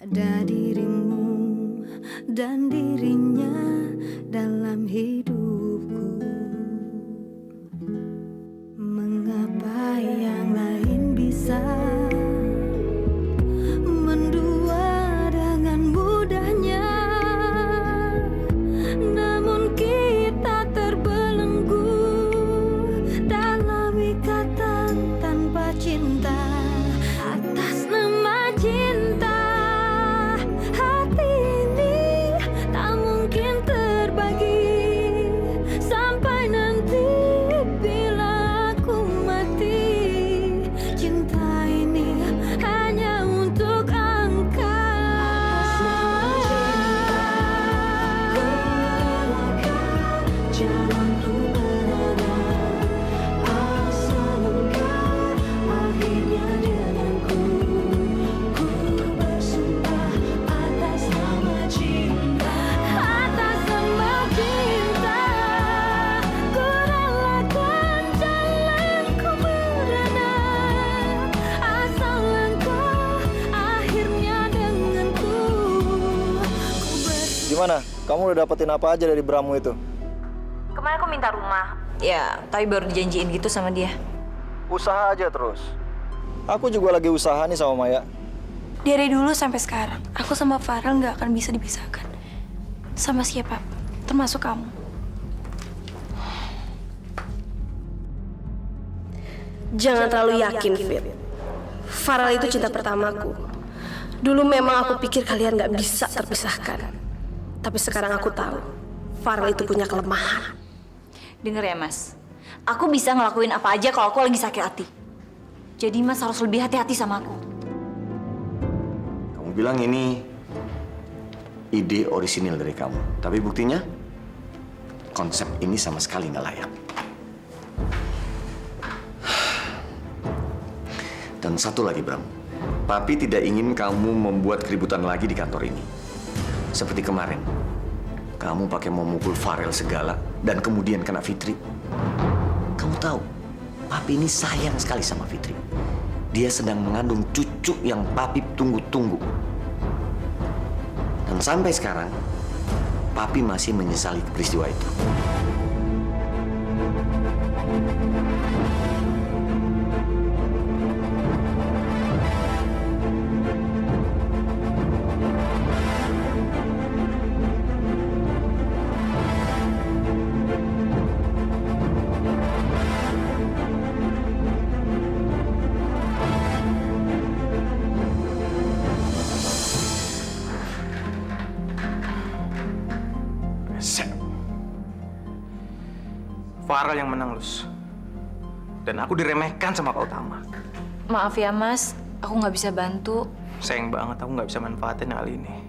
ada dirimu dan dirinya dalam hidupku. Mengapa yang lain bisa mendua dengan mudahnya, namun kita terbelenggu dalam ikatan tanpa cinta. Atas nama cinta, hati ini tak mungkin terbagi sampai nanti bila aku mati. Cinta ini hanya untuk engkau. Jalanku berada asal engkau akhirnya denganku. Ku bersumpah atas nama cinta, atas nama cinta. Ku relakan jalanku berada asal engkau akhirnya denganku. Gimana? Kamu udah dapetin apa aja dari Bramu itu? Kemarin aku minta rumah. Ya, tapi baru dijanjiin gitu sama dia. Usaha aja terus. Aku juga lagi usaha nih sama Maya. Dari dulu sampai sekarang, aku sama Farel nggak akan bisa dipisahkan. Sama siapa, termasuk kamu. Jangan terlalu yakin, Fit. Farel itu cinta pertamaku. Dulu memang aku pikir kalian nggak bisa terpisahkan. Tapi sekarang aku tahu, Farel itu punya kelemahan. Dengar ya, Mas. Aku bisa ngelakuin apa aja kalau aku lagi sakit hati. Jadi Mas harus lebih hati-hati sama aku. Kamu bilang ini ide orisinil dari kamu. Tapi buktinya, konsep ini sama sekali nggak layak. Dan satu lagi, Bram. Papi tidak ingin kamu membuat keributan lagi di kantor ini. Seperti kemarin, kamu pakai memukul Farel segala dan kemudian kena Fitri. Kamu tahu, Papi ini sayang sekali sama Fitri. Dia sedang mengandung cucu yang Papi tunggu-tunggu. Dan sampai sekarang, Papi masih menyesali peristiwa itu. Farel yang menang, Lus. Dan aku diremehkan sama Kak Utama. Maaf ya, Mas. Aku nggak bisa bantu. Sayang banget aku nggak bisa manfaatin hal ini.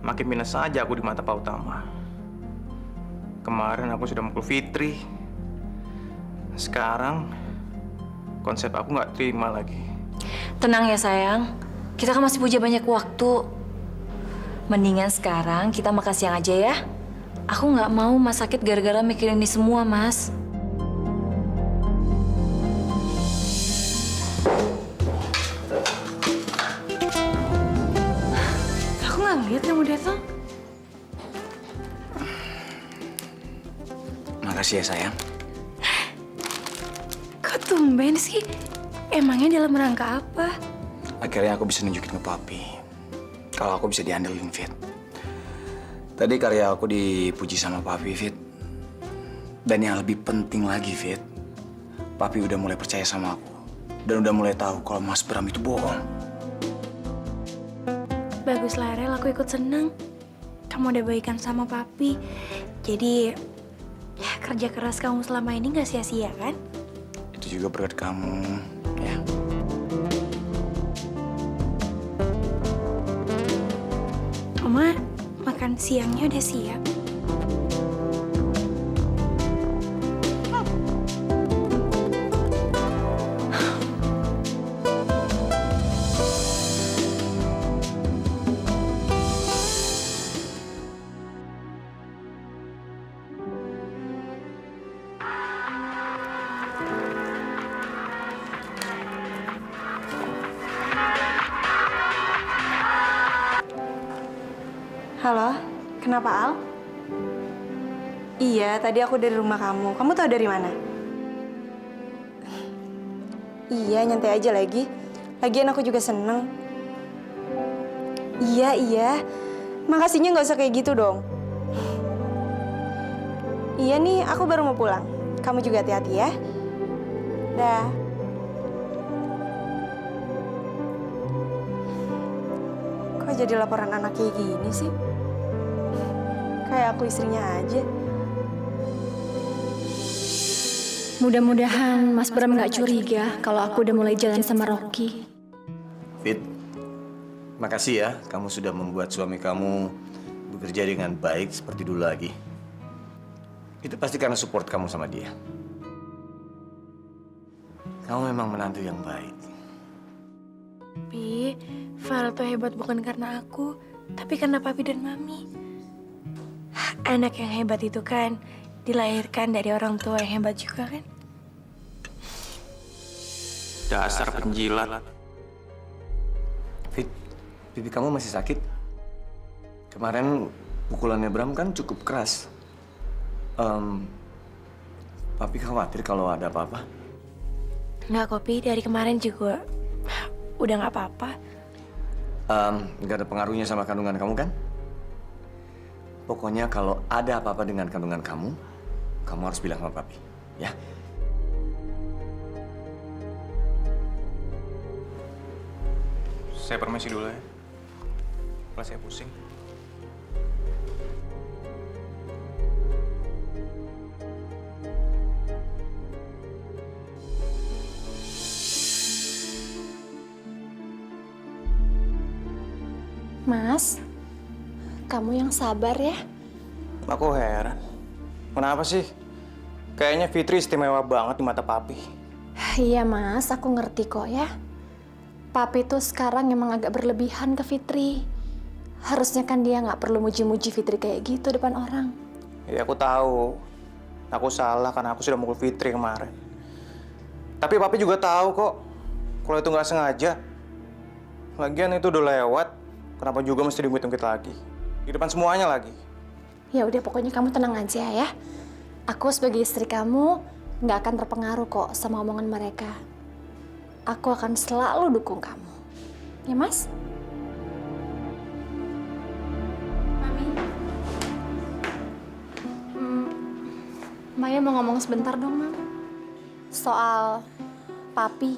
Makin minus saja aku di mata Pak Utama. Kemarin aku sudah mukul Fitri. Sekarang konsep aku nggak terima lagi. Tenang ya, sayang. Kita kan masih punya banyak waktu. Mendingan sekarang kita makan siang aja ya. Aku nggak mau Mas sakit gara-gara mikirin ini semua, Mas. Aku nggak ngeliat kamu datang. Makasih ya, sayang. Kok tumben sih? Emangnya dalam rangka apa? Akhirnya aku bisa nunjukin ke Papi kalau aku bisa diandelin, Fit. Tadi karya aku dipuji sama Papi, Fit. Dan yang lebih penting lagi, Fit, Papi udah mulai percaya sama aku. Dan udah mulai tahu kalau Mas Bram itu bohong. Bagus lah, Rel. Aku ikut seneng. Kamu udah baikan sama Papi. Jadi, ya kerja keras kamu selama ini nggak sia-sia, kan? Itu juga berkat kamu, ya. Oma, makan siangnya udah siap. Halo, kenapa Al? Iya, tadi aku dari rumah kamu. Kamu tahu dari mana? Iya, nyantai aja lagi. Lagian aku juga seneng. Iya. Makasihnya nggak usah kayak gitu dong. Iya nih, aku baru mau pulang. Kamu juga hati-hati ya. Dah. Kok jadi laporan anak kayak gini sih? Kayak aku istrinya aja. Mudah-mudahan Mas Bram nggak curiga kalau aku udah mulai jalan sama Rocky. Fit, makasih ya kamu sudah membuat suami kamu bekerja dengan baik seperti dulu lagi. Itu pasti karena support kamu sama dia. Kamu memang menantu yang baik. Tapi, Farel tuh hebat bukan karena aku, tapi karena papi dan mami. Anak yang hebat itu kan dilahirkan dari orang tua yang hebat juga kan? Dasar penjilat. Fit, pipi kamu masih sakit? Kemarin pukulannya Bram kan cukup keras. Papi khawatir kalau ada apa-apa. Nggak, Kopi. Dari kemarin juga udah nggak apa-apa. Nggak ada pengaruhnya sama kandungan kamu kan? Pokoknya kalau ada apa-apa dengan kandungan kamu harus bilang sama papi, ya? Saya permisi dulu ya. Kalau saya pusing. Mas, kamu yang sabar ya. Aku heran. Kenapa sih? Kayaknya Fitri istimewa banget di mata papi. Iya Mas, aku ngerti kok ya. Papi tuh sekarang emang agak berlebihan ke Fitri. Harusnya kan dia nggak perlu muji-muji Fitri kayak gitu depan orang. Ya aku tahu. Aku salah karena aku sudah mukul Fitri kemarin. Tapi papi juga tahu kok kalau itu nggak sengaja. Lagian itu udah lewat. Kenapa juga mesti diungkit-ungkit lagi? Di depan semuanya lagi. Ya udah pokoknya kamu tenang aja ya. Aku sebagai istri kamu nggak akan terpengaruh kok sama omongan mereka. Aku akan selalu dukung kamu. Ya Mas? Mami. Maya mau ngomong sebentar dong, Mam. Soal Papi.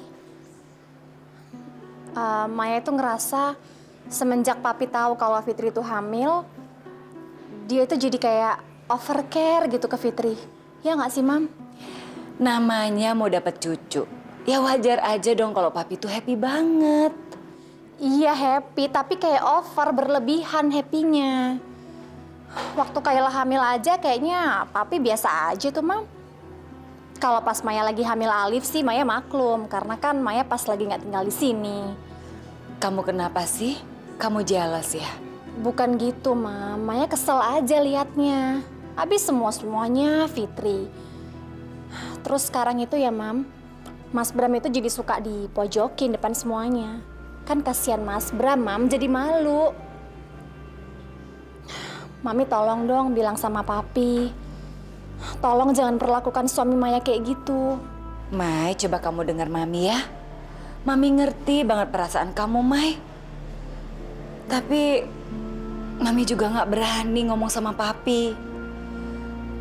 Maya itu ngerasa semenjak Papi tahu kalau Fitri itu hamil, dia itu jadi kayak overcare gitu ke Fitri. Ya nggak sih, Mam? Namanya mau dapat cucu. Ya wajar aja dong kalau papi tuh happy banget. Iya happy, tapi kayak over, berlebihan happy-nya. Waktu Kayla hamil aja kayaknya papi biasa aja tuh, Mam. Kalau pas Maya lagi hamil Alif sih Maya maklum, karena kan Maya pas lagi nggak tinggal di sini. Kamu kenapa sih? Kamu jealous ya? Bukan gitu, Mam. Maya kesel aja liatnya. Habis semuanya Fitri. Terus sekarang itu ya, Mam, Mas Bram itu jadi suka dipojokin depan semuanya. Kan kasihan Mas Bram, Mam, jadi malu. Mami tolong dong bilang sama Papi. Tolong jangan perlakukan suami Maya kayak gitu. Mai, coba kamu dengar Mami ya. Mami ngerti banget perasaan kamu, Mai. Tapi Mami juga nggak berani ngomong sama Papi.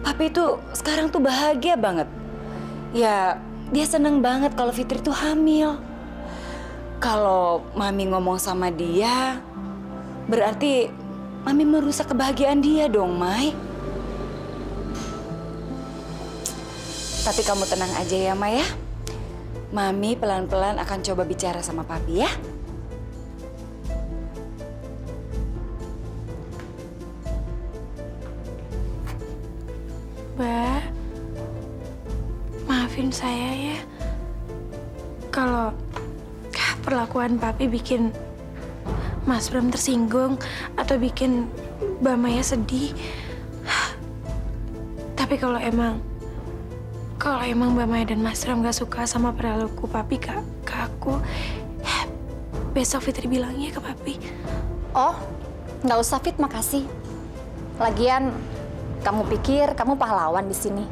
Papi tuh sekarang tuh bahagia banget. Ya, dia seneng banget kalau Fitri tuh hamil. Kalau Mami ngomong sama dia, berarti Mami merusak kebahagiaan dia dong, Mai. Tapi kamu tenang aja ya, Mai ya. Mami pelan-pelan akan coba bicara sama Papi ya. Mbak, maafin saya ya. Kalau perlakuan Papi bikin Mas Bram tersinggung atau bikin Mbak Maya sedih. Tapi kalau emang Mbak Maya dan Mas Bram gak suka sama perilaku Papi ke aku, besok Fitri bilangnya ke Papi. Oh, Nggak usah, Fit, makasih. Lagian, kamu pikir kamu pahlawan di sini.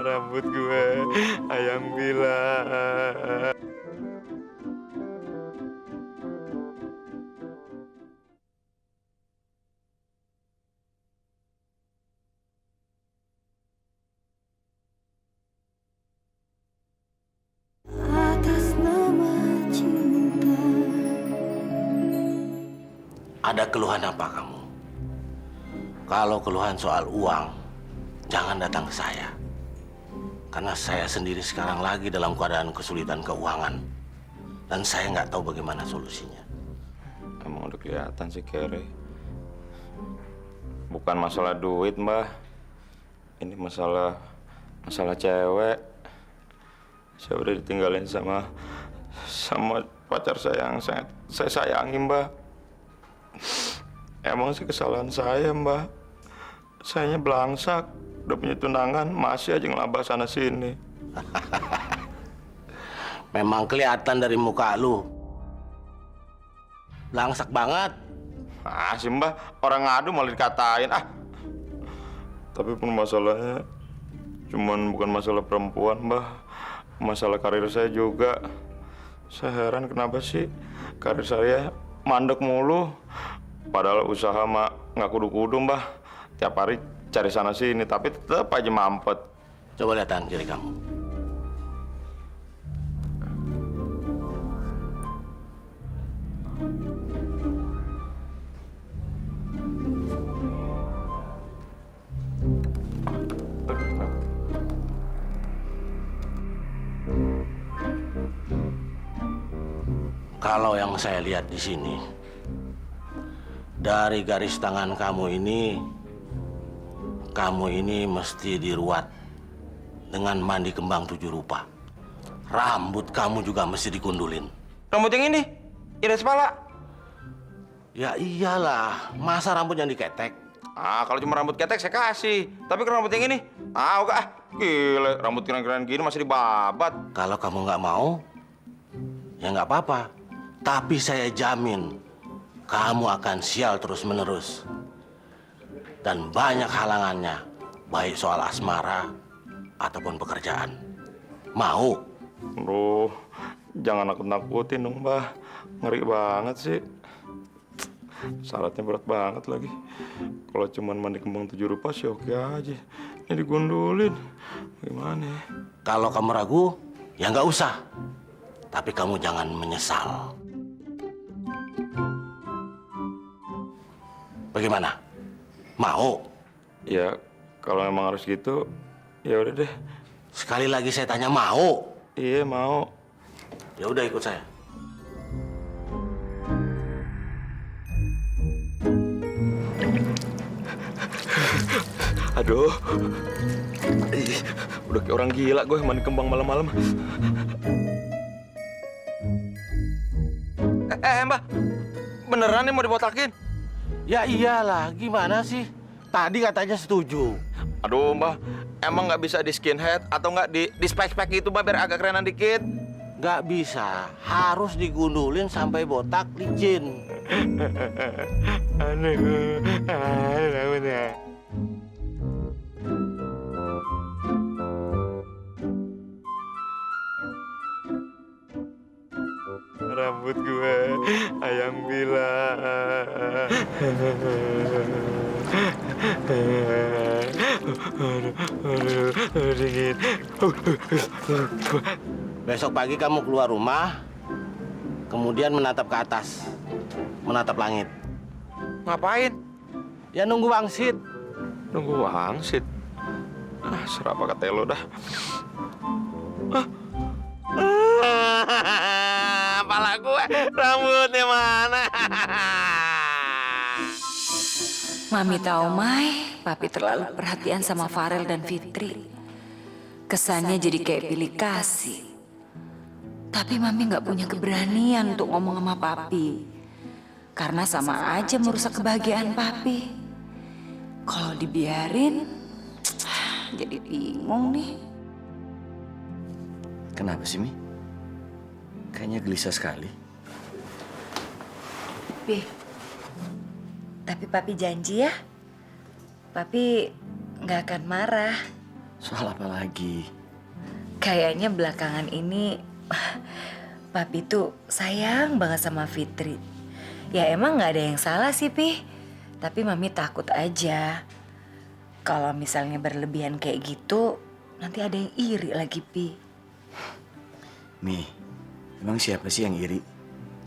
Rambut gue ayang bilang. Atas nama cinta. Ada keluhan apa kamu? Kalau keluhan soal uang, jangan datang ke saya. Karena saya sendiri sekarang lagi dalam keadaan kesulitan keuangan. Dan saya nggak tahu bagaimana solusinya. Emang udah kelihatan sih, Kere. Bukan masalah duit, Mbah. Ini masalah cewek. Saya udah ditinggalin sama pacar saya yang sangat saya sayangi, Mbah. Emang sih kesalahan saya, Mbah. Sayanya belangsak. Udah punya tunangan, masih aja ngelabah sana sini. Memang kelihatan dari muka lu. Langsak banget. Ah, sih, Mbah. Orang ngadu malah dikatain. Ah. Tapi pun masalahnya bukan masalah perempuan, Mbah. Masalah karir saya juga. Saya heran kenapa sih karir saya mandek mulu. Padahal usaha mah nggak kudu-kudu, Mbah. Tiap hari cari sana sini, tapi tetap aja mampet. Coba lihat tangan kiri kamu. Kalau yang saya lihat di sini, dari garis tangan kamu ini mesti diruat dengan mandi kembang 7 rupa. Rambut kamu juga mesti dikundulin. Rambut yang ini? Iris kepala? Ya iyalah, masa rambut yang diketek? Ah, kalau cuma rambut ketek saya kasih. Tapi kalau rambut yang ini, gila, rambut keren-keren gini masih dibabat. Kalau kamu nggak mau, ya nggak apa-apa. Tapi saya jamin, kamu akan sial terus-menerus. Dan banyak halangannya, baik soal asmara ataupun pekerjaan. Mau? Aduh, jangan nakut-nakutin dong, Mbah. Ngeri banget sih. Syaratnya berat banget lagi. Kalau cuma mandi kembang 7 rupa sih oke aja. Ini digundulin. Gimana ya? Kalau kamu ragu, ya nggak usah. Tapi kamu jangan menyesal. Bagaimana? Mau? Ya, kalau memang harus gitu, ya udah deh. Sekali lagi saya tanya, mau? Iya, mau. Ya udah, ikut saya. Aduh. Udah kayak orang gila gue mandi kembang malam-malam. Mbah. Beneran nih mau dibotakin? Ya iyalah, gimana sih? Tadi katanya setuju. Aduh, Mbah. Emang nggak bisa di skinhead atau nggak di spek-spek gitu, Mbah, biar agak kerenan dikit? Nggak bisa, harus digundulin sampai botak licin. Rambut gue ayam bilang. Dingin. Besok pagi kamu keluar rumah, kemudian menatap ke atas, menatap langit. Ngapain? Ya nunggu wangsit. Nunggu wangsit. Serapa kata lo dah. Kepala gue, rambutnya mana? Mami tahu, Mai, Papi terlalu perhatian sama Farel dan Fitri. Kesannya jadi kayak pilih kasih. Tapi Mami nggak punya keberanian untuk ngomong sama Papi. Karena sama aja merusak kebahagiaan Papi. Kalau dibiarin, jadi bingung nih. Kenapa sih, Mi? Kayaknya gelisah sekali. Pi, tapi Papi janji ya, Papi nggak akan marah. Soal apa lagi? Kayaknya belakangan ini Papi tuh sayang banget sama Fitri. Ya emang nggak ada yang salah sih, Pi. Tapi Mami takut aja. Kalau misalnya berlebihan kayak gitu, nanti ada yang iri lagi, Pi. Mi, emang siapa sih yang iri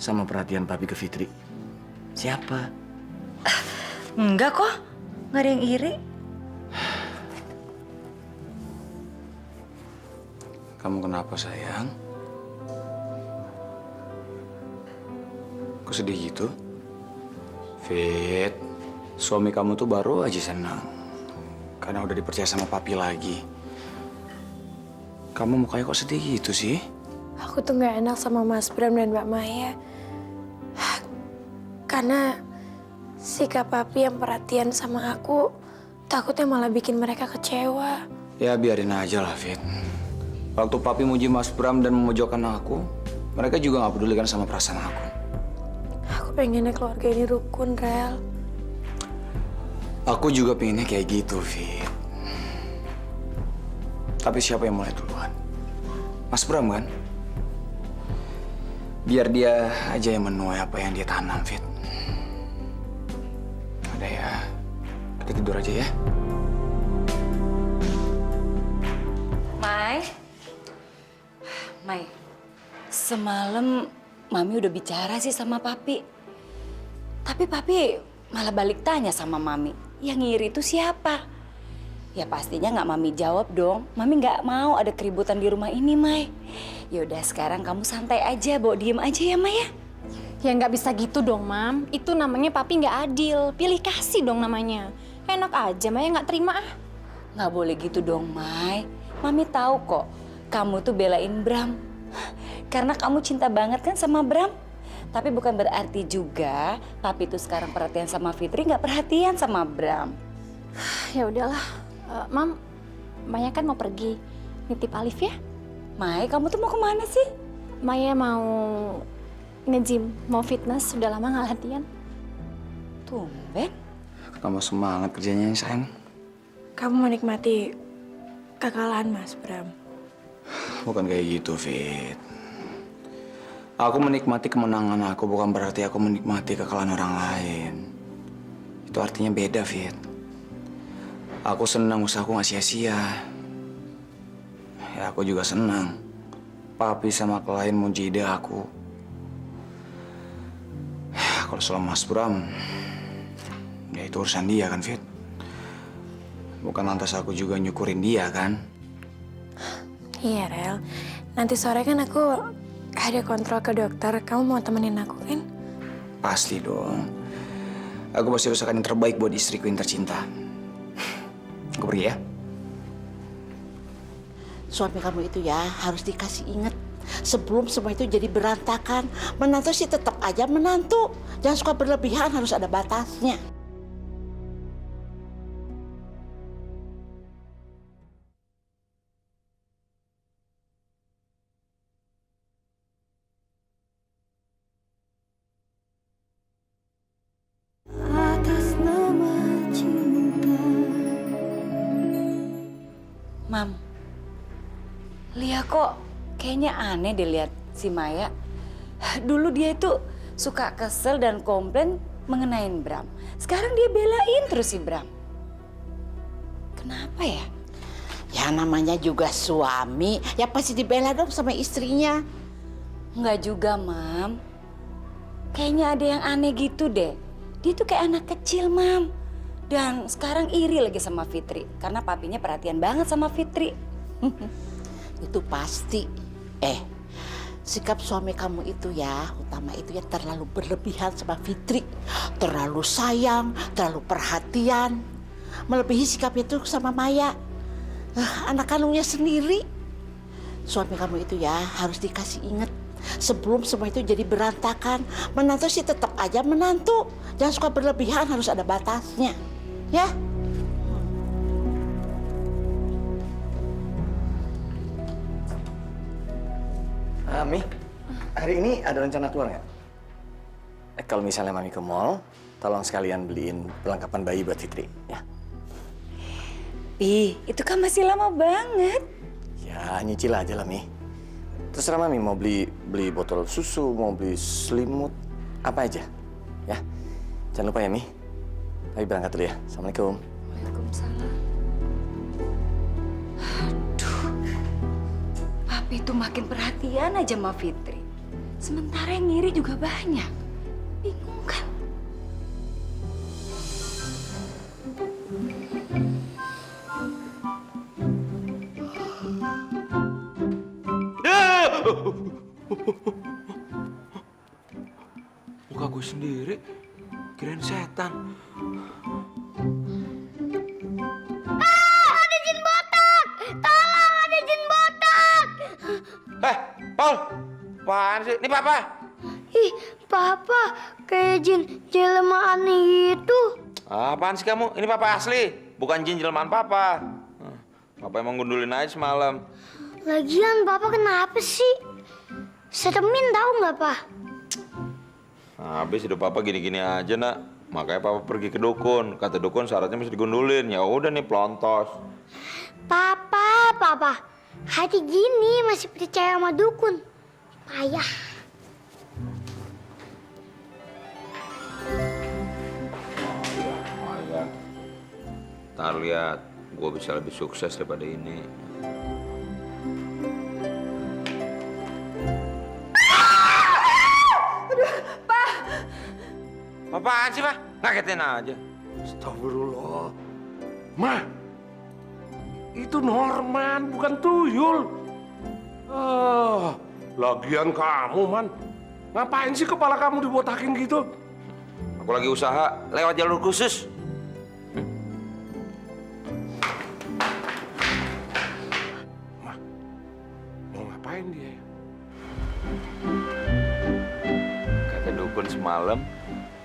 sama perhatian Papi ke Fitri? Siapa? Enggak kok, nggak ada yang iri. Kamu kenapa sayang? Kok sedih gitu? Fit, suami kamu tuh baru aja senang karena udah dipercaya sama Papi lagi. Kamu mukanya kok sedih gitu sih? Aku tuh nggak enak sama Mas Bram dan Mbak Maya. Karena sikap Papi yang perhatian sama aku takutnya malah bikin mereka kecewa. Ya biarin aja lah, Fit. Waktu Papi muji Mas Bram dan memojokkan aku, mereka juga nggak peduli kan sama perasaan aku. Aku pengennya keluarga ini rukun, Rel. Aku juga pengennya kayak gitu, Fit. Tapi siapa yang mulai duluan? Mas Bram kan? Biar dia aja yang menuai apa yang dia tanam, Fit. Ada ya, kita tidur aja ya. Mai, semalam Mami udah bicara sih sama Papi. Tapi Papi malah balik tanya sama Mami, yang ngiri itu siapa? Ya pastinya nggak Mami jawab dong. Mami nggak mau ada keributan di rumah ini, Mai. Yaudah sekarang kamu santai aja, bawa diem aja ya, Mai ya. Ya nggak bisa gitu dong, Mam. Itu namanya Papi nggak adil. Pilih kasih dong namanya. Enak aja, Maya nggak terima ah. Nggak boleh gitu dong, Mai. Mami tahu kok, kamu tuh belain Bram. Karena kamu cinta banget kan sama Bram. Tapi bukan berarti juga Papi tuh sekarang perhatian sama Fitri, nggak perhatian sama Bram. Ya udahlah, Mam. Maya kan mau pergi nitip Alif ya. Mai, kamu tuh mau kemana sih? Maya mau nge-gym, mau fitness. Sudah lama nggak latihan. Tumben. Kamu semangat kerjanya, sayang. Kamu menikmati kekalahan Mas Bram. Bukan kayak gitu, Fit. Aku menikmati kemenangan aku bukan berarti aku menikmati kekalahan orang lain. Itu artinya beda, Fit. Aku senang usahaku nggak sia-sia. Ya, aku juga senang Papi sama klien muji ide aku. Ya, kalau soal Mas Bram, ya itu urusan dia kan, Fit. Bukan lantas aku juga nyukurin dia kan. Iya, Rel. Nanti sore kan aku ada kontrol ke dokter. Kamu mau temenin aku kan? Pasti dong. Aku pasti usahakan yang terbaik buat istriku yang tercinta. Aku pergi ya. Suami kamu itu ya harus dikasih ingat sebelum semua itu jadi berantakan. Menantu sih tetap aja menantu. Jangan suka berlebihan, harus ada batasnya. Atas nama cinta. Mam, Lia kok kayaknya aneh deh lihat si Maya. Dulu dia itu suka kesel dan komplain mengenai Bram. Sekarang dia belain terus si Bram. Kenapa ya? Ya namanya juga suami, ya pasti dibela dong sama istrinya. Enggak juga, Mam. Kayaknya ada yang aneh gitu deh. Dia tuh kayak anak kecil, Mam. Dan sekarang iri lagi sama Fitri. Karena papinya perhatian banget sama Fitri. Itu pasti. Sikap suami kamu itu ya, utama itu ya terlalu berlebihan sama Fitri. Terlalu sayang, terlalu perhatian. Melebihi sikap itu sama Maya. Anak kandungnya sendiri. suami kamu itu ya harus dikasih inget. Sebelum semua itu jadi berantakan, menantu sih tetap aja menantu. Jangan suka berlebihan, harus ada batasnya. Ya? Mi, hari ini ada rencana keluar nggak? Kalau misalnya Mami ke mall, tolong sekalian beliin perlengkapan bayi buat Fitri, ya. Pi, itu kan masih lama banget. Ya, nyicil aja lah, Mi. Terserah Mami mau beli botol susu, mau beli selimut, apa aja, ya. Jangan lupa ya, Mi. Tapi berangkat dulu ya. Assalamualaikum. Waalaikumsalam. Aduh, Papi itu makin perhatian aja sama Fitri. Sementara yang ngiri juga banyak. Bingung kan? Muka gue sendiri, kirain setan. Ada jin botak! Tolong, ada jin botak! Paul, apaan sih? Ini Papa. Ih, Papa kayak jin jelmaan gitu. Apaan sih kamu? Ini Papa asli, bukan jin jelmaan Papa. Papa emang gundulin aja semalam. Lagian Papa kenapa sih? Seremin tahu nggak, Pak? Habis hidup Papa gini-gini aja, Nak. Makanya Papa pergi ke dukun. Kata dukun syaratnya mesti digundulin. Ya udah nih pelontos. Papa, hati gini masih percaya sama dukun. Payah. Ayah, ntar lihat, gue bisa lebih sukses daripada ini. Apaan sih, Pak? Ngagetin aja. Astagfirullah. Ma, itu Norman, bukan tuyul. Lagian kamu, Man. Ngapain sih kepala kamu dibotakin gitu? Aku lagi usaha lewat jalur khusus. Ma, mau ngapain dia? Kata dukun semalam,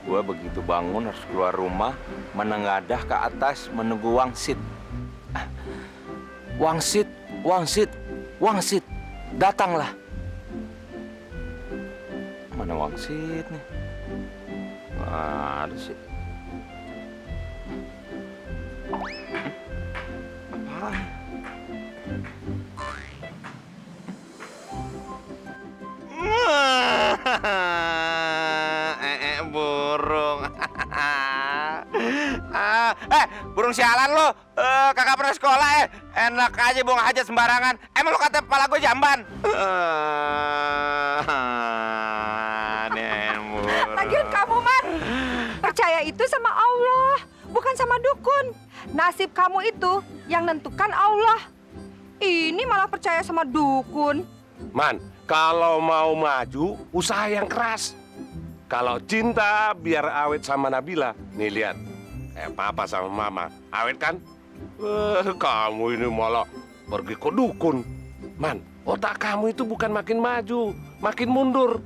gue begitu bangun harus keluar rumah, menengadah ke atas menunggu wangsit. Wangsit, wangsit, wangsit, datanglah. Mana wangsit nih? Nggak ada sih. Apaan? Burung. Burung sialan lo. Kakak pernah sekolah ya. Enak aja buang hajat sembarangan. Emang lo kata kepala gue jamban? Lagian kamu, Man, percaya itu sama Allah, bukan sama dukun. Nasib kamu itu yang nentukan Allah. Ini malah percaya sama dukun. Man, kalau mau maju, usaha yang keras. Kalau cinta, biar awet sama Nabila. Nih lihat, Papa sama Mama, awet kan? Kamu ini malah pergi ke dukun. Man, otak kamu itu bukan makin maju, makin mundur.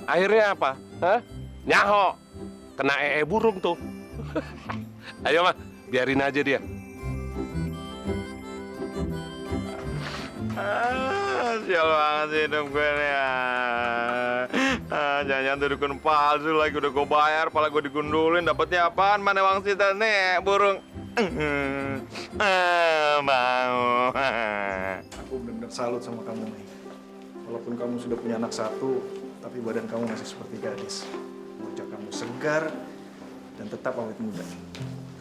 Akhirnya apa? Hah? Nyaho, kena burung tuh. Ayo, Ma, biarin aja dia. Sial banget sih hidup gue nih. Jangan-jangan tuh dukun palsu lagi. Udah gue bayar, pala gue digundulin. Dapatnya apaan? Mana wangsitan nih, burung? Mau. Aku benar-benar salut sama kamu, Mei. Walaupun kamu sudah punya anak satu, tapi badan kamu masih seperti gadis. Wajah kamu segar dan tetap awet muda.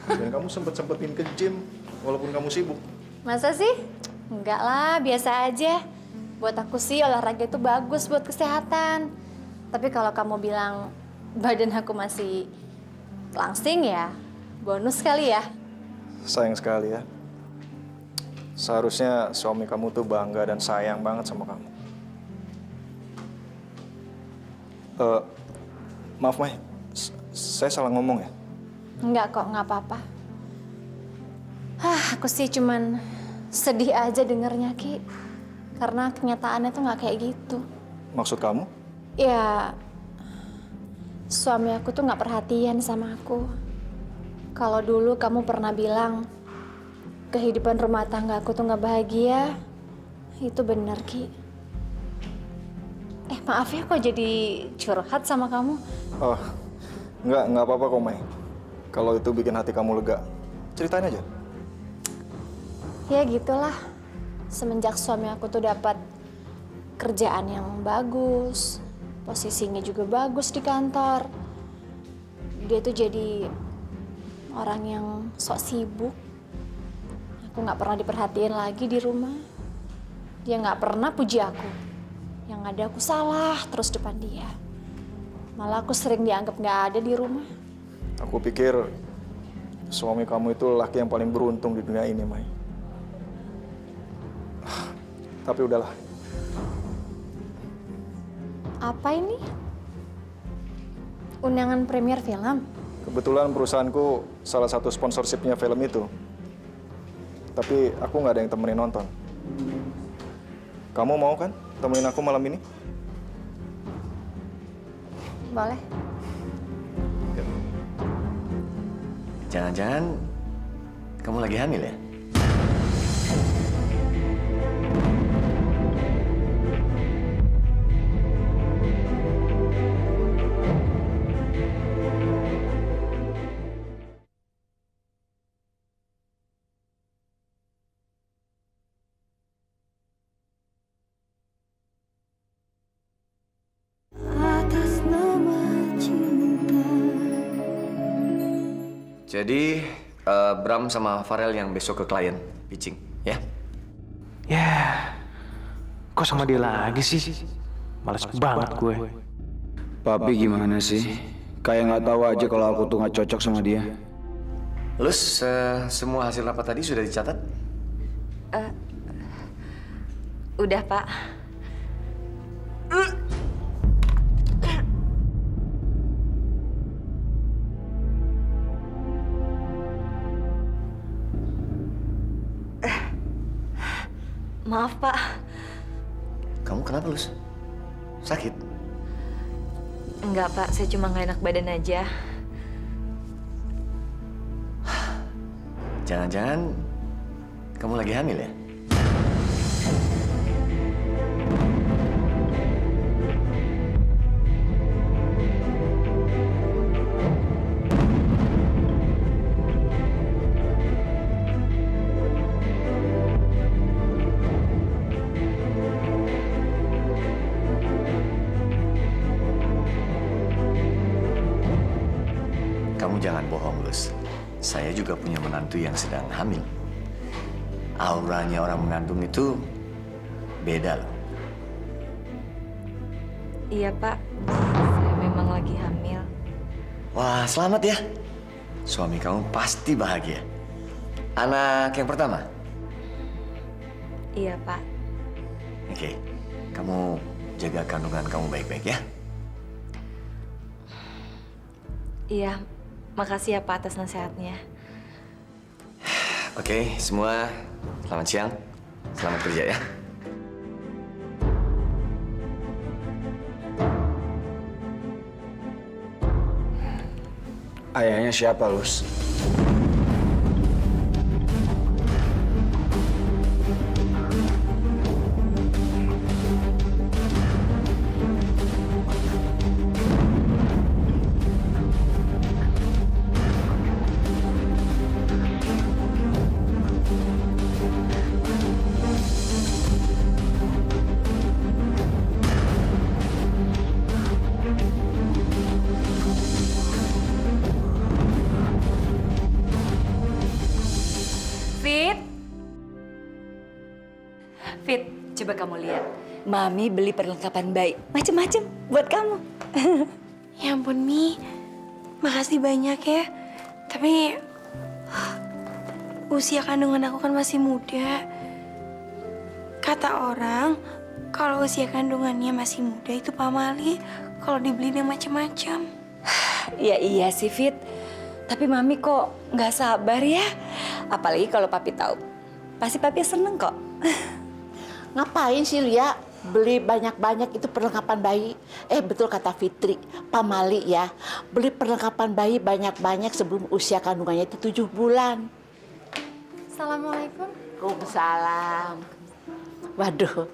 Dan kamu sempet-sempetin ke gym, walaupun kamu sibuk. Masa sih? Enggak lah, biasa aja. Buat aku sih olahraga itu bagus buat kesehatan. Tapi kalau kamu bilang badan aku masih langsing ya, bonus kali ya. Sayang sekali ya. Seharusnya suami kamu tuh bangga dan sayang banget sama kamu. Maaf, Mai. Saya salah ngomong ya? Enggak kok, nggak apa-apa. Aku sih cuman sedih aja dengernya, Ki. Karena kenyataannya tuh nggak kayak gitu. Maksud kamu? Ya, suami aku tuh nggak perhatian sama aku. Kalau dulu kamu pernah bilang kehidupan rumah tangga aku tuh nggak bahagia, itu benar, Ki. Maaf ya, kok jadi curhat sama kamu? Oh, nggak apa-apa kok, Mai. Kalau itu bikin hati kamu lega, ceritain aja. Ya gitulah. Semenjak suami aku tuh dapat kerjaan yang bagus, posisinya juga bagus di kantor, dia tuh jadi orang yang sok sibuk. Aku nggak pernah diperhatiin lagi di rumah. Dia nggak pernah puji aku. Yang ada aku salah terus depan dia. Malah aku sering dianggap nggak ada di rumah. Aku pikir suami kamu itu laki yang paling beruntung di dunia ini, Mai. Tapi udahlah. Apa ini? Undangan premier film? Kebetulan perusahaanku salah satu sponsorshipnya film itu. Tapi aku nggak ada yang temenin nonton. Kamu mau kan temenin aku malam ini? Boleh. Jangan-jangan kamu lagi hamil ya? Jadi, Bram sama Farel yang besok ke klien pitching, ya? Ya, kok sama dia lagi sih? Males banget gue. Papi gimana sih? Kayak nggak tahu aja kalau aku tuh nggak cocok sama dia. Lus, semua hasil rapat tadi sudah dicatat? Udah, Pak. Maaf, Pak. Kamu kenapa, Lus? Sakit? Enggak, Pak. Saya cuma nggak enak badan aja. Jangan-jangan kamu lagi hamil ya? Kamu jangan bohong, Lus. Saya juga punya menantu yang sedang hamil. Auranya orang mengandung itu beda loh. Iya, Pak. Saya memang lagi hamil. Wah, selamat ya. Suami kamu pasti bahagia. Anak yang pertama? Iya, Pak. Oke, kamu jaga kandungan kamu baik-baik ya. Iya, makasih ya Pak atas nasihatnya. Oke, semua selamat siang. Selamat kerja ya. Ayahnya siapa, Lus? Fit, coba kamu lihat. Mami beli perlengkapan bayi, macem-macem buat kamu. Ya ampun, Mi. Makasih banyak ya. Tapi usia kandungan aku kan masih muda. Kata orang, kalau usia kandungannya masih muda itu pamali kalau dibeliin yang macem-macem. Ya iya sih, Fit. Tapi Mami kok nggak sabar ya. Apalagi kalau Papi tahu. Pasti Papi seneng kok. Ngapain sih Lia beli banyak-banyak itu perlengkapan bayi? Betul kata Fitri, Pak Mali ya, beli perlengkapan bayi banyak-banyak sebelum usia kandungannya itu 7 bulan. Assalamualaikum. Waalaikumsalam. Waduh,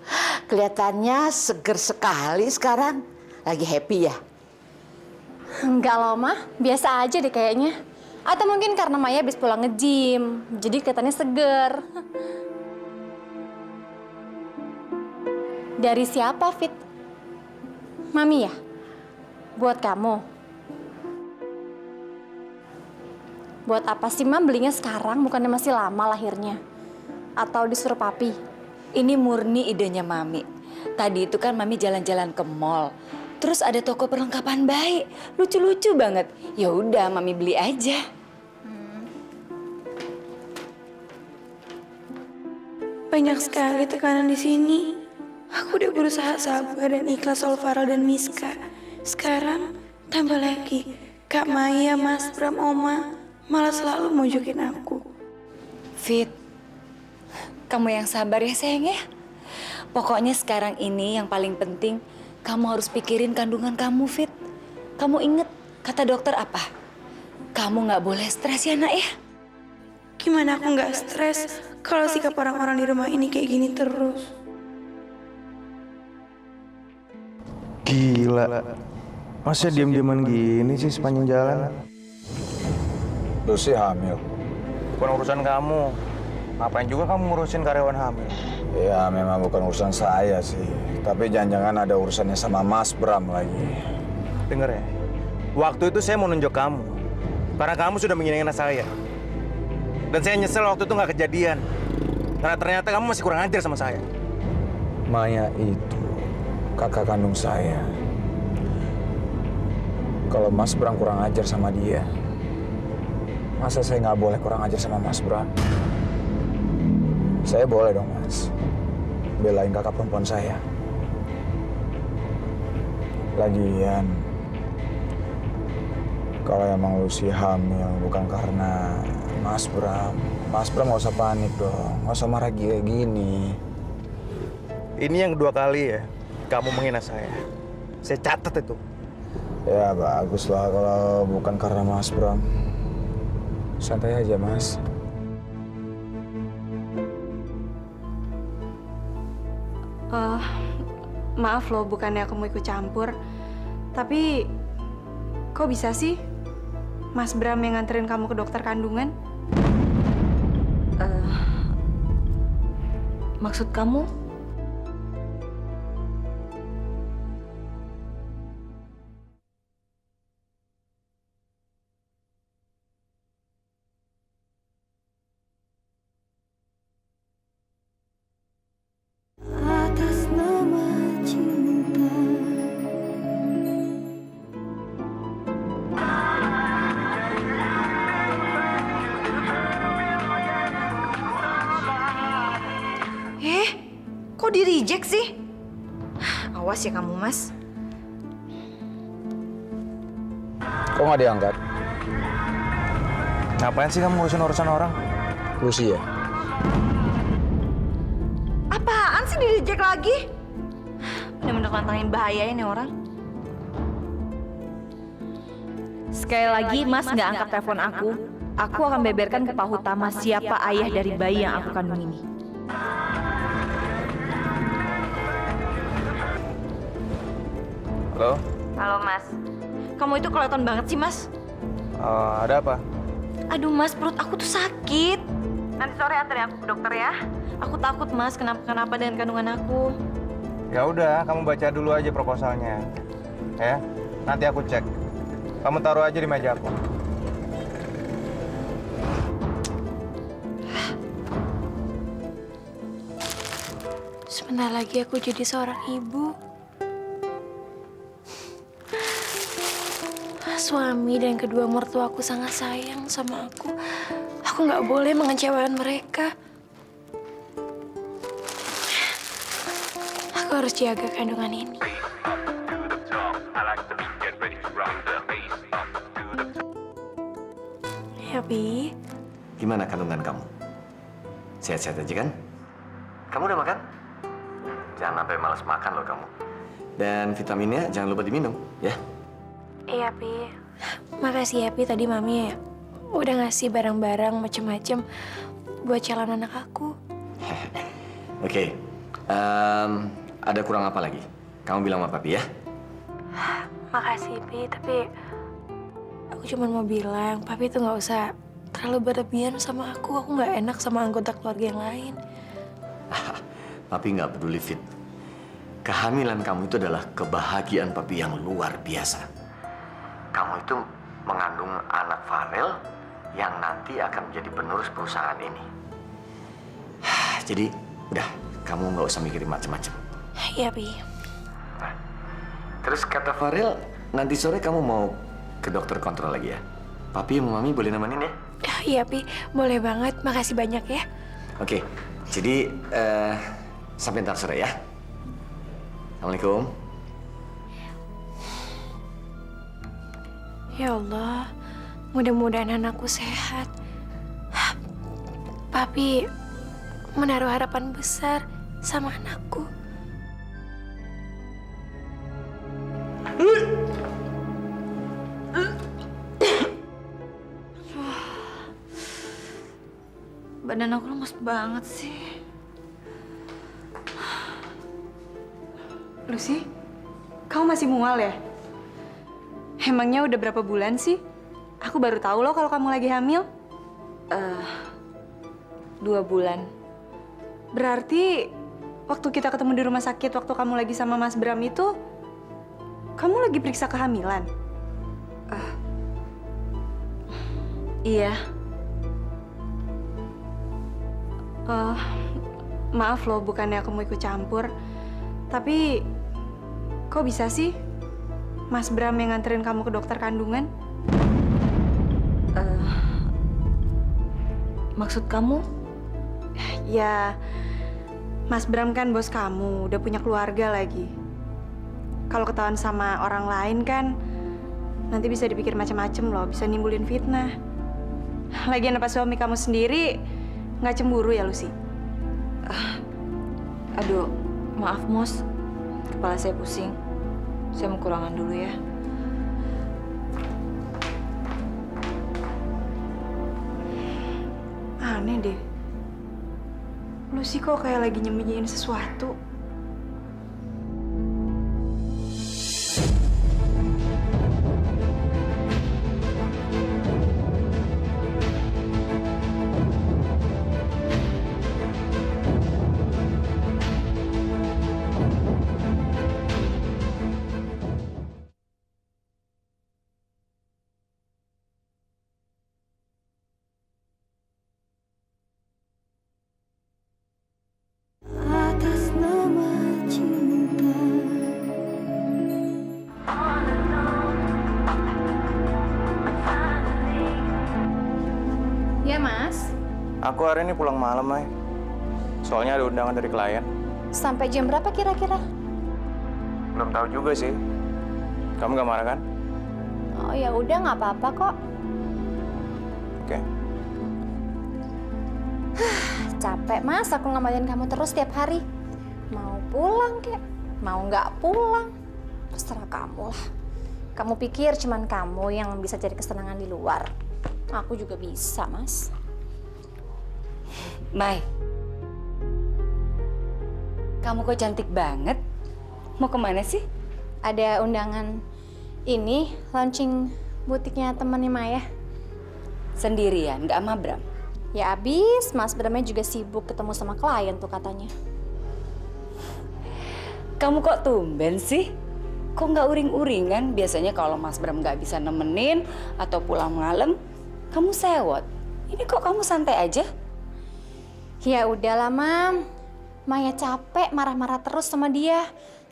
kelihatannya seger sekali sekarang. Lagi happy ya? Enggak loh, Mah. Biasa aja deh kayaknya. Atau mungkin karena Maya habis pulang nge-gym, jadi kelihatannya seger. Dari siapa, Fit? Mami ya? Buat kamu? Buat apa sih, Mam, belinya sekarang? Bukannya masih lama lahirnya? Atau disuruh papi? Ini murni idenya Mami. Tadi itu kan Mami jalan-jalan ke mall. Terus ada toko perlengkapan bayi. Lucu-lucu banget. Ya udah, Mami beli aja. Banyak sekali tekanan di sini. Aku udah berusaha sabar dan ikhlas soal Farel dan Miska. Sekarang tambah lagi Kak Maya, Mas Bram, Oma malah selalu mojokin aku. Fit, kamu yang sabar ya sayang ya. Pokoknya sekarang ini yang paling penting, kamu harus pikirin kandungan kamu, Fit. Kamu inget kata dokter apa? Kamu nggak boleh stres ya, nak ya. Gimana aku nggak stres kalau sikap orang-orang di rumah ini kayak gini terus? Gila. Masa diam-diaman gini sih sepanjang jalan? Lucy hamil. Bukan urusan kamu. Ngapain juga kamu ngurusin karyawan hamil? Ya memang bukan urusan saya sih. Tapi jangan-jangan ada urusannya sama Mas Bram lagi. Dengar ya, waktu itu saya mau nunjuk kamu. Karena kamu sudah menghina saya. Dan saya nyesel waktu itu nggak kejadian. Karena ternyata kamu masih kurang ajar sama saya. Maya itu kakak kandung saya. Kalau Mas Bram kurang ajar sama dia, masa saya nggak boleh kurang ajar sama Mas Bram? Saya boleh dong, Mas. Belain kakak perempuan saya. Lagian, kalau emang Lucy hamil bukan karena Mas Bram nggak usah panik dong. Nggak usah marah kayak gini. Ini yang kedua kali ya kamu menghina saya. Saya catat itu. Ya bagus lah kalau bukan karena Mas Bram. Santai aja, Mas. Maaf loh, bukannya aku mau ikut campur. Tapi, kok bisa sih Mas Bram yang nganterin kamu ke dokter kandungan? Maksud kamu? Atas nama cinta. Kok di-reject sih? Awas ya kamu, Mas. Kok nggak diangkat? Ngapain sih kamu ngurusin urusan orang? Lucy ya? Apaan sih di-reject lagi? Bener-bener nantangin bahaya ini orang. Sekali lagi Mas nggak angkat telepon aku akan beberkan ke Pak Hutama siapa ayah dari bayi yang aku kandung ini. Halo? Halo Mas, kamu itu kelihatan banget sih Mas. Ada apa? Aduh Mas, perut aku tuh sakit. Nanti sore anterin aku ke dokter ya. Aku takut Mas, kenapa dengan kandungan aku. Ya udah, kamu baca dulu aja proposalnya. Ya, nanti aku cek. Kamu taruh aja di meja aku. Sebentar lagi aku jadi seorang ibu. Suami dan kedua mertuaku sangat sayang sama aku. Aku nggak boleh mengecewakan mereka. Aku harus jaga kandungan ini. Ya, Bi. Gimana kandungan kamu? Sehat-sehat aja kan? Kamu udah makan? Jangan sampai malas makan loh kamu. Dan vitaminnya jangan lupa diminum, ya. Iya, Pi. Makasih ya, Pi. Tadi Mami udah ngasih barang-barang macem-macem buat calon anak aku. Oke. Ada kurang apa lagi? Kamu bilang sama Papi ya. Makasih, Pi. Tapi aku cuma mau bilang, Papi tuh nggak usah terlalu berlebihan sama aku. Aku nggak enak sama anggota keluarga yang lain. Papi nggak peduli, Fit. Kehamilan kamu itu adalah kebahagiaan Papi yang luar biasa. Kamu itu mengandung anak Farel yang nanti akan menjadi penerus perusahaan ini. Jadi, udah, kamu nggak usah mikirin macam-macam. Iya, Pi. Terus kata Farel, nanti sore kamu mau ke dokter kontrol lagi ya? Papi sama Mami boleh nemenin ya? Iya, Pi. Boleh banget. Makasih banyak ya. Oke, jadi sampai ntar sore ya. Assalamualaikum. Ya Allah, mudah-mudahan anakku sehat. Papi menaruh harapan besar sama anakku. Badan aku lemes banget sih. Lucy, kamu masih mual ya? Emangnya udah berapa bulan sih? Aku baru tahu loh kalau kamu lagi hamil. 2 bulan. Berarti waktu kita ketemu di rumah sakit, waktu kamu lagi sama Mas Bram itu, kamu lagi periksa kehamilan? Iya. Maaf loh, bukannya aku mau ikut campur. Tapi, kok bisa sih Mas Bram yang nganterin kamu ke dokter kandungan? Maksud kamu? Ya, Mas Bram kan bos kamu, udah punya keluarga lagi. Kalau ketahuan sama orang lain kan, nanti bisa dipikir macam-macam loh, bisa nimbulin fitnah. Lagian apa suami kamu sendiri nggak cemburu ya, Lucy? Aduh, maaf Mus, kepala saya pusing. Saya mau kurangan dulu ya. Aneh deh. Lucy kok kayak lagi nyembunyiin sesuatu. Ya, Mas. Aku hari ini pulang malam, Mai. Soalnya ada undangan dari klien. Sampai jam berapa kira-kira? Belum tahu juga sih. Kamu gak marah kan? Oh ya udah, nggak apa-apa kok. Oke. Capek Mas, aku ngamatin kamu terus tiap hari. Mau pulang kek, mau nggak pulang, terserah kamu lah. Kamu pikir cuman kamu yang bisa cari kesenangan di luar? Aku juga bisa, Mas. Mai, kamu kok cantik banget. Mau kemana sih? Ada undangan ini, launching butiknya temannya Maya. Sendirian, nggak sama Bram? Ya abis, Mas Bramnya juga sibuk ketemu sama klien tuh katanya. Kamu kok tumben sih? Kok nggak uring-uringan? Biasanya kalau Mas Bram nggak bisa nemenin atau pulang malam, kamu sewot. Ini kok kamu santai aja? Ya udahlah, Mam. Maya capek marah-marah terus sama dia.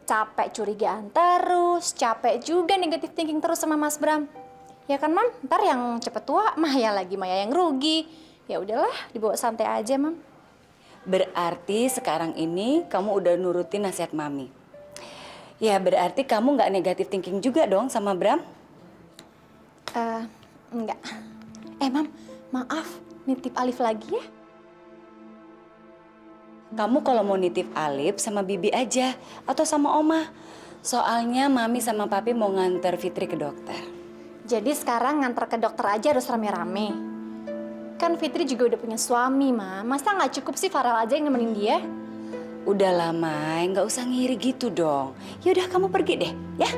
Capek curigaan terus, capek juga negatif thinking terus sama Mas Bram. Ya kan, Mam? Ntar yang cepet tua, Maya lagi, Maya yang rugi. Ya udahlah, dibawa santai aja, Mam. Berarti sekarang ini kamu udah nurutin nasihat Mami. Ya berarti kamu nggak negatif thinking juga dong sama Bram? Enggak. Mam, maaf, nitip Alif lagi ya. kamu kalau mau nitip Alip sama Bibi aja atau sama Oma. Soalnya Mami sama Papi mau nganter Fitri ke dokter. Jadi sekarang nganter ke dokter aja harus rame-rame. Kan Fitri juga udah punya suami, Ma. Masa nggak cukup sih Farel aja yang nemenin dia? Udah lama, nggak usah ngiri gitu dong. Yaudah kamu pergi deh, ya?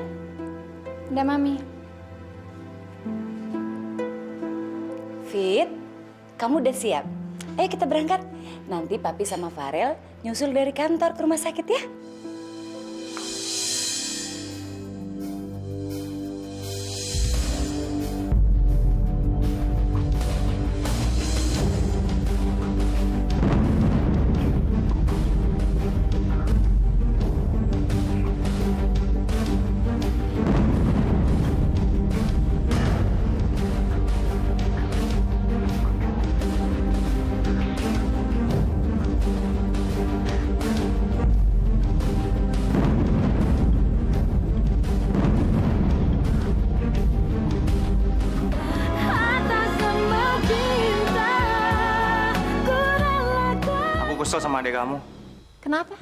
Udah, Mami. Fit, kamu udah siap? Ayo kita berangkat. Nanti Papi sama Farel nyusul dari kantor ke rumah sakit ya. Kesel sama adik kamu. Kenapa?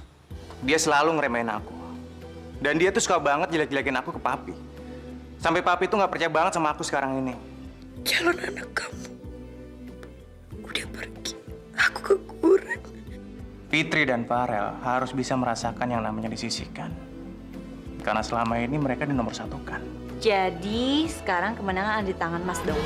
Dia selalu ngeremehin aku. Dan dia tuh suka banget jelek-jelekin aku ke Papi. Sampai Papi tuh nggak percaya banget sama aku sekarang ini. Calon anak kamu udah pergi. Aku keguguran. Fitri dan Farel harus bisa merasakan yang namanya disisihkan. Karena selama ini mereka dinomorsatukan. Jadi sekarang kemenangan ada di tangan Mas dong.